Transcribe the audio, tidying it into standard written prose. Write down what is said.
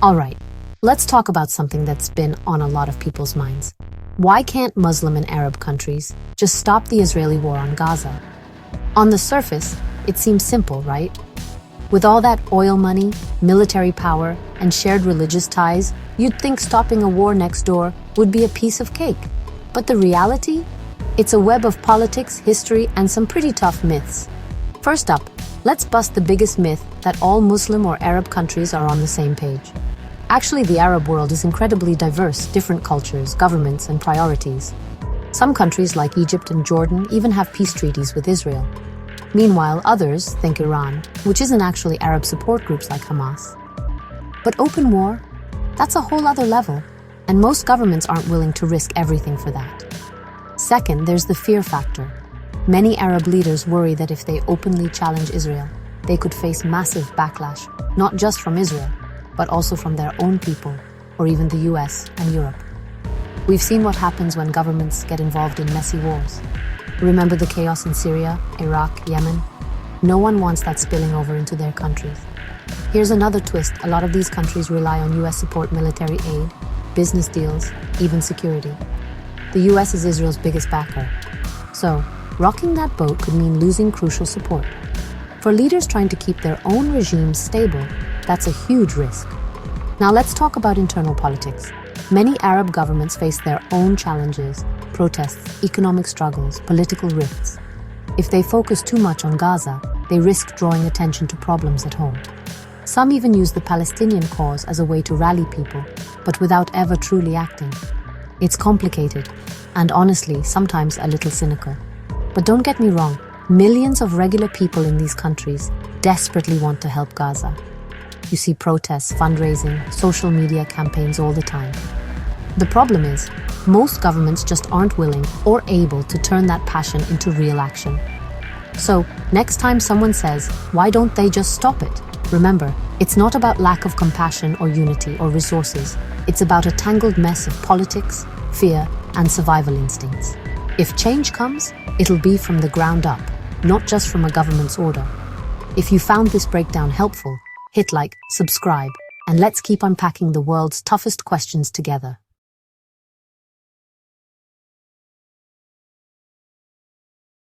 All right, let's talk about something that's been on a lot of people's minds. Why can't Muslim and Arab countries just stop the Israeli war on Gaza? On the surface, it seems simple, right? With all that oil money, military power, and shared religious ties, you'd think stopping a war next door would be a piece of cake. But the reality? It's a web of politics, history, and some pretty tough myths. First up, let's bust the biggest myth that all Muslim or Arab countries are on the same page. Actually, the Arab world is incredibly diverse, different cultures, governments, and priorities. Some countries like Egypt and Jordan even have peace treaties with Israel. Meanwhile, others, think Iran, which isn't actually Arab support groups like Hamas. But open war? That's a whole other level, and most governments aren't willing to risk everything for that. Second, there's the fear factor. Many Arab leaders worry that if they openly challenge Israel, they could face massive backlash, not just from Israel, but also from their own people, or even the US and Europe. We've seen what happens when governments get involved in messy wars. Remember the chaos in Syria, Iraq, Yemen? No one wants that spilling over into their countries. Here's another twist. A lot of these countries rely on US support, military aid, business deals, even security. The US is Israel's biggest backer. So, rocking that boat could mean losing crucial support. For leaders trying to keep their own regimes stable, that's a huge risk. Now let's talk about internal politics. Many Arab governments face their own challenges, protests, economic struggles, political rifts. If they focus too much on Gaza, they risk drawing attention to problems at home. Some even use the Palestinian cause as a way to rally people, but without ever truly acting. It's complicated, and honestly, sometimes a little cynical. But don't get me wrong, millions of regular people in these countries desperately want to help Gaza. You see protests, fundraising, social media campaigns all the time. The problem is, most governments just aren't willing or able to turn that passion into real action. So, next time someone says, why don't they just stop it? Remember, it's not about lack of compassion or unity or resources. It's about a tangled mess of politics, fear, and survival instincts. If change comes, it'll be from the ground up, not just from a government's order. If you found this breakdown helpful, hit like, subscribe, and let's keep unpacking the world's toughest questions together.